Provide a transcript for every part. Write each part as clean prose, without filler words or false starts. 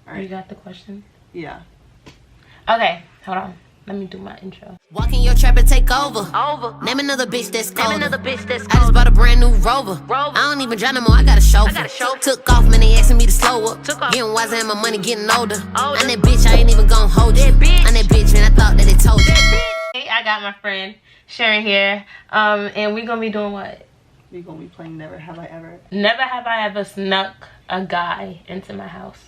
All right. You got the question? Yeah. Okay, hold on. Let me do my intro. Walk in your trap and take over. Name another bitch that's colder. I just bought a brand new Rover. I don't even drive no more, I got a chauffeur. Took off, man, they asking me to slow up. Getting wiser and my money getting older. I'm that bitch, I ain't even gon' hold you. I'm that bitch, man, I thought that it told you. Hey, I got my friend Sharon here. And we gonna be doing what? We gonna be playing Never Have I Ever. Never have I ever snuck a guy into my house.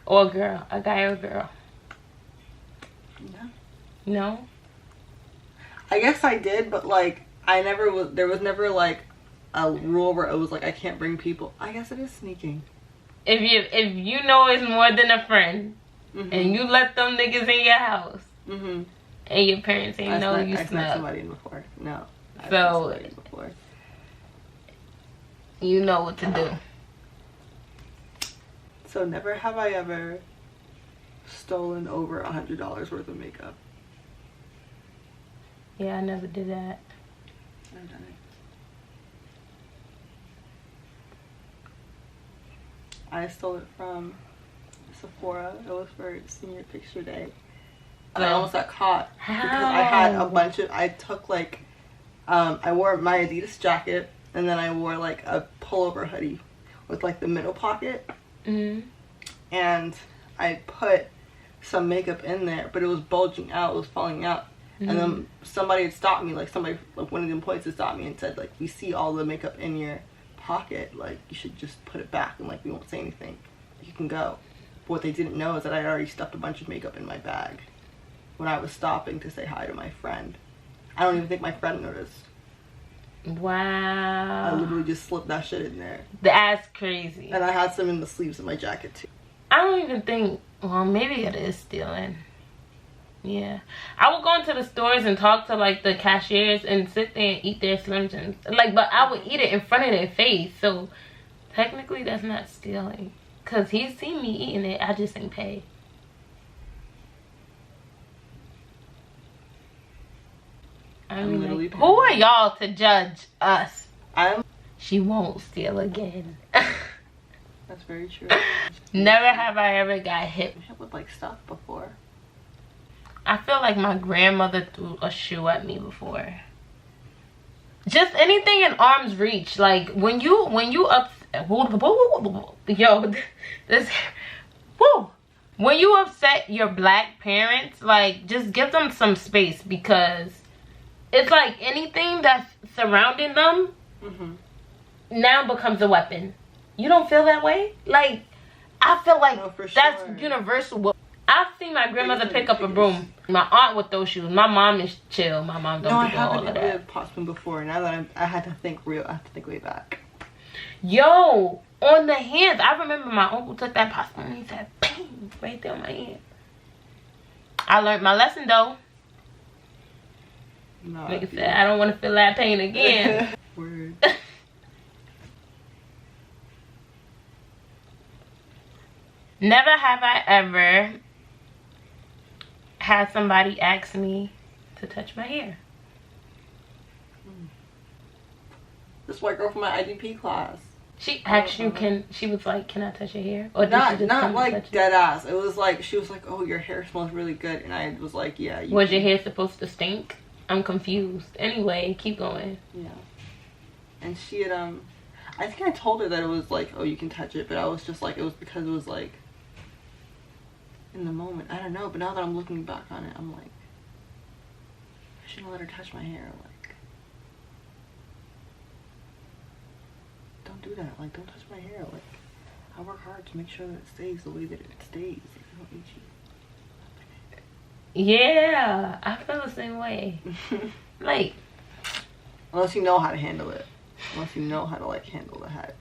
Or a girl. A guy or a girl. No. No? I guess I did, but like I never was. There was never like a rule where it was like I can't bring people. I guess it is sneaking. If you know it's more than a friend, and you let them niggas in your house, and your parents ain't know you snuck snuck, somebody in before. No. I've so snuck somebody in before. You know what to do. So never have I ever stolen over $100 worth of makeup. Yeah, I never did that. I've done it. I stole it from Sephora. It was for senior picture day. I almost got caught because I had a bunch of. I took like, I wore my Adidas jacket and then I wore like a pullover hoodie with like the middle pocket, and I put some makeup in there, but it was bulging out. It was falling out. And then somebody had stopped me, like one of the employees had stopped me and said, like, we see all the makeup in your pocket, like, you should just put it back and, like, we won't say anything. You can go. But what they didn't know is that I had already stuffed a bunch of makeup in my bag when I was stopping to say hi to my friend. I don't even think my friend noticed. Wow. I literally just slipped that shit in there. That's crazy. And I had some in the sleeves of my jacket, too. I don't even think, well, maybe it is stealing. Yeah, I would go into the stores and talk to like the cashiers and sit there and eat their Slim Jims. Like, but I would eat it in front of their face. So technically, that's not stealing, cause he's seen me eating it. I just ain't pay. I mean, like, who are y'all to judge us? She won't steal again. That's very true. Never have I ever got hit with like stuff before. I feel like my grandmother threw a shoe at me before. Just anything in arm's reach. Like when you upset, when you upset your black parents, like just give them some space, because it's like anything that's surrounding them now becomes a weapon. You don't feel that way? Like I feel like that's universal. I've seen my grandmother pick up a broom. My aunt with those shoes. My mom is chill. My mom don't do all of that. I haven't pot spoon before. Now that I had to think real. I have to think way back. Yo, on the hands. I remember my uncle took that pot spoon and he said, bang, right there on my hand. I learned my lesson though. No, like I said, I don't want to feel that pain again. Word. Never have I ever had somebody ask me to touch my hair. This white girl from my IDP class. She asked you, she was like, can I touch your hair? Or did not she just not like dead ass. It was like, she was like, oh, your hair smells really good. And I was like, yeah. Was your hair supposed to stink? I'm confused. Anyway, keep going. Yeah. And she had, I think I told her that it was like, oh, you can touch it. But I was just like, it was because it was like, in the moment, I don't know, but now that I'm looking back on it, I'm like, I shouldn't let her touch my hair. Like, don't do that. Like, don't touch my hair. Like, I work hard to make sure that it stays the way that it stays. Like, I don't need you. Yeah, I feel the same way. Like, unless you know how to handle it. Unless you know how to like handle the head.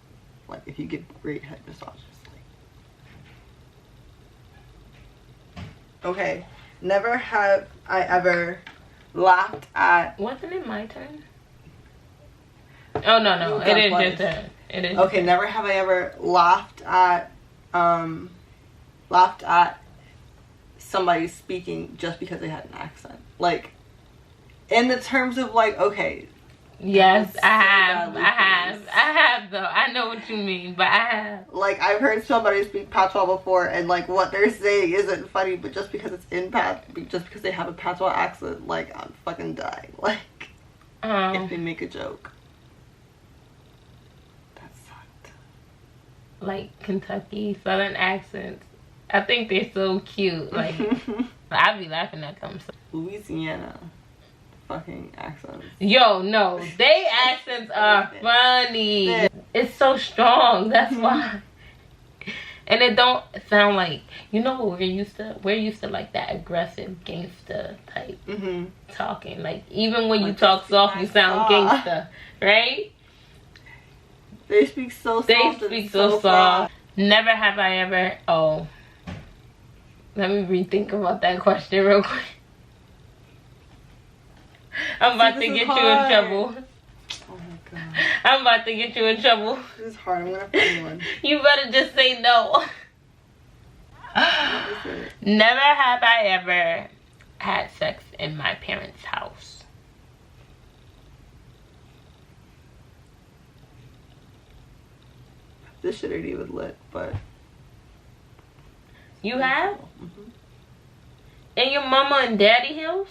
Like, if you get great head massages. Okay, never have I ever laughed at... Wasn't it my turn? Oh, no. It is your turn. It is. Okay, never have I ever laughed at somebody speaking just because they had an accent. Like, in the terms of like, okay, Yes, I have though. I know what you mean, but I have. Like, I've heard somebody speak patois before, and like what they're saying isn't funny, but just because it's in just because they have a patois accent, like I'm fucking dying. Like, if they make a joke, that sucked. Like Kentucky Southern accents, I think they're so cute. Like, I be laughing at them. Louisiana. Fucking accents. Yo, no, they accents are funny. Yeah. It's so strong. That's why. And it don't sound like, you know, we're used to like that aggressive gangster type talking. Like, even when you talk soft, you sound gangster, right? They speak so soft. They speak so soft. Never have I ever. Oh, let me rethink about that question real quick. I'm about to get you in trouble. Oh my god. I'm about to get you in trouble. This is hard. I'm gonna find one. You better just say no. Never have I ever had sex in my parents' house. This shit ain't even lit, but. You have? In your mama and daddy house?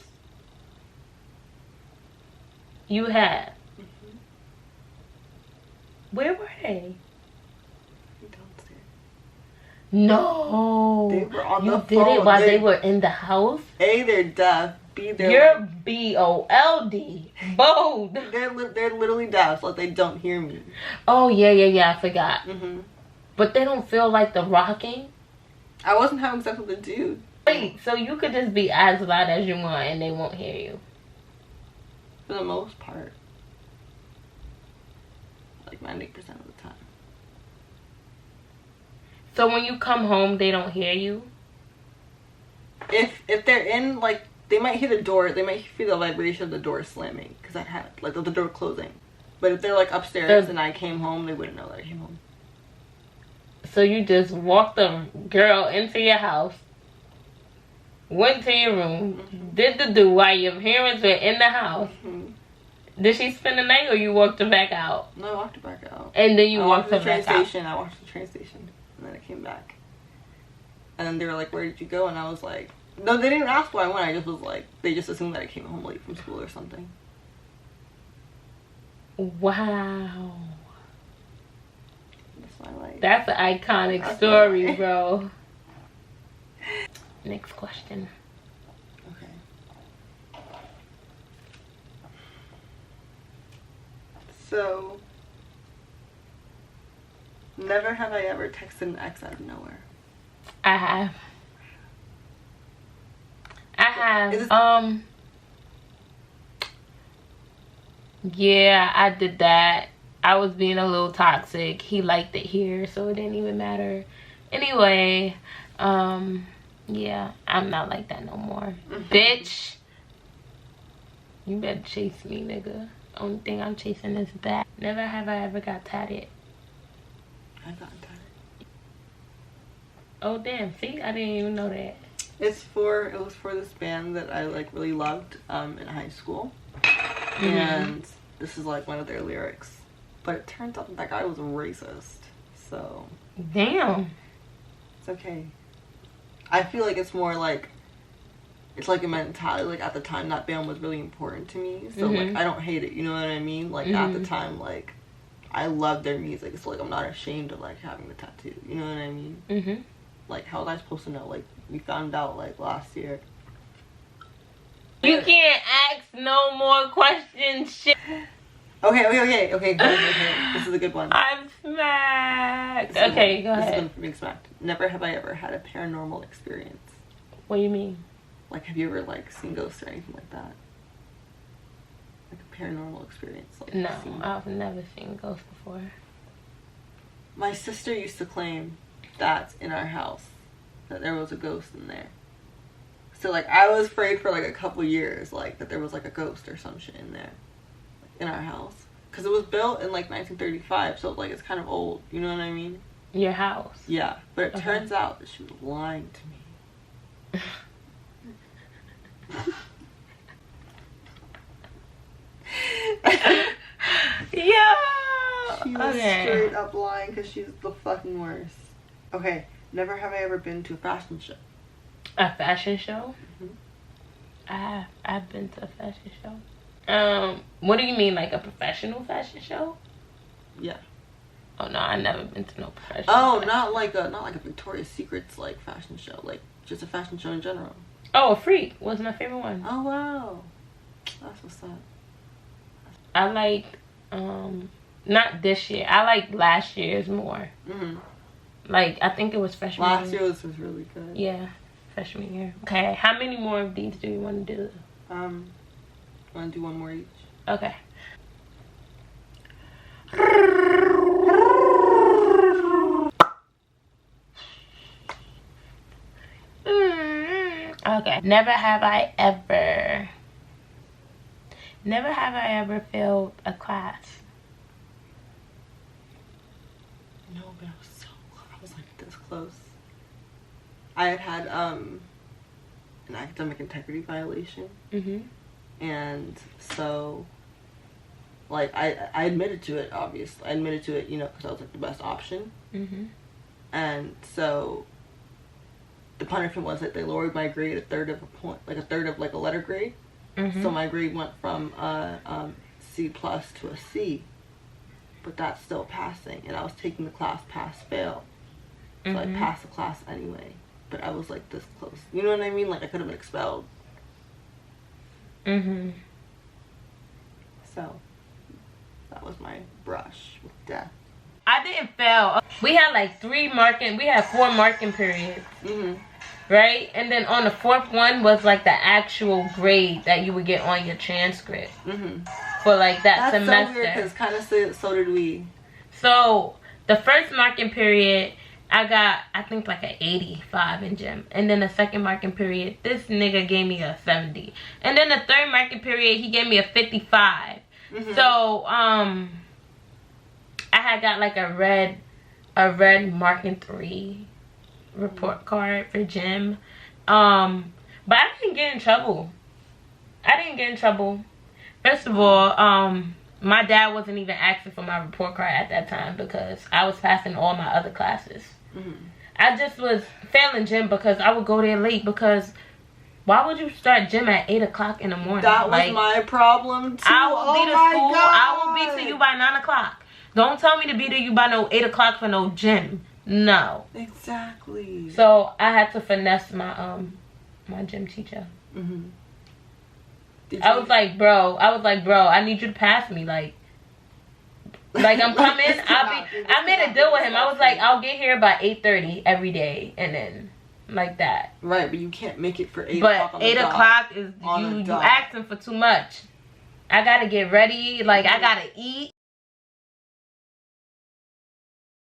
You have. Where were they? Downstairs. No. They were on the phone. You did it while they were in the house? A, they're deaf. B, they're You're B-O-L-D. Bold. They're literally deaf, so like they don't hear me. Oh, yeah, I forgot. But they don't feel like the rocking? I wasn't having sex with a dude. Wait, so you could just be as loud as you want and they won't hear you? For the most part. Like 90% of the time. So when you come home, they don't hear you? If they're in, like, they might hear the door. They might feel the vibration of the door slamming. Because I had, like, the door closing. But if they're, like, upstairs and I came home, they wouldn't know that I came home. So you just walked the girl into your house, went to your room, did the do while your parents were in the house. Did she spend the night or you walked her back out? No, I walked her back out. And then you walked her back out? I walked to the train station. And then I came back. And then they were like, where did you go? And I was like, no, they didn't ask where I went. I just was like, they just assumed that I came home late from school or something. Wow. That's my life. That's an iconic story, bro. Next question. Okay. So, never have I ever texted an ex out of nowhere. I have. Yeah, I did that. I was being a little toxic. He liked it here, so it didn't even matter. Anyway, yeah, I'm not like that no more. Bitch, you better chase me, nigga. Only thing I'm chasing is that. Never have I ever got tatted. I've gotten tatted. Oh damn, see, I didn't even know that. It was for this band that I like really loved in high school. And this is like one of their lyrics. But it turns out that guy was a racist. So damn. It's okay. I feel like it's more like it's like a mentality. Like at the time that band was really important to me. So like I don't hate it, you know what I mean? Like at the time, like I loved their music. So like I'm not ashamed of like having the tattoo. You know what I mean? Like how was I supposed to know? Like we found out like last year. You can't ask no more questions, shit. Okay. This is a good one. I'm smacked. Okay, go ahead. This is being smacked. Never have I ever had a paranormal experience. What do you mean? Like, have you ever like seen ghosts or anything like that? Like a paranormal experience. Like, no, I've never seen ghosts before. My sister used to claim that in our house that there was a ghost in there. So like I was afraid for like a couple years, like that there was like a ghost or some shit in there, in our house, because it was built in like 1935, so like it's kind of old. You know what I mean? Your house. Yeah, but it turns out that she was lying to me. Yeah. She was straight up lying because she's the fucking worst. Okay, never have I ever been to a fashion show. A fashion show? Mm-hmm. I've been to a fashion show. What do you mean, like a professional fashion show? Yeah. Oh no, I've never been to no professional. Oh, not like a Victoria's Secret's like fashion show, like just a fashion show in general. Oh, a Freak was my favorite one. Oh wow, that's what's up. I liked not this year. I liked last year's more. Mhm. Like I think it was freshman year. Last year was really good. Yeah, freshman year. Okay, how many more of these do you want to do? Want to do one more each? Okay. Okay. Never have I ever failed a class. No, but I was like this close. I had an academic integrity violation. Mhm. And so, like, I admitted to it, obviously. I admitted to it, you know, because I was, like, the best option. Mhm. And so, the punishment was that they lowered my grade a third of a letter grade. Mhm. So my grade went from C plus to a C. But that's still passing. And I was taking the class pass-fail. So I passed the class anyway. But I was, like, this close. You know what I mean? Like, I could have been expelled. Mhm. So, that was my brush with death. I didn't fail. We had like 4 marking periods. Mhm. Right? And then on the 4th one was like the actual grade that you would get on your transcript. Mhm. For like that semester. That's so weird because kind of so did we. So, the first marking period, I got, I think, like an 85 in gym. And then the second marking period, this nigga gave me a 70. And then the third marking period, he gave me a 55. Mm-hmm. So, I had got like a red marking 3 report card for gym. But I didn't get in trouble. First of all, my dad wasn't even asking for my report card at that time because I was passing all my other classes. Mm-hmm. I just was failing gym because I would go there late because why would you start gym at 8 o'clock in the morning? That was my problem too. I will be to school. God. I will be to you by 9 o'clock. Don't tell me to be to you by no 8 o'clock for no gym. No. Exactly. So I had to finesse my my gym teacher. Mm-hmm. I was like, bro, I need you to pass me, like I'm coming. I made a deal with him. I was like, I'll get here by 8:30 every day, and then like that. Right, but you can't make it for 8 o'clock. But 8 o'clock is you asking for too much. I gotta get ready. Like I gotta eat.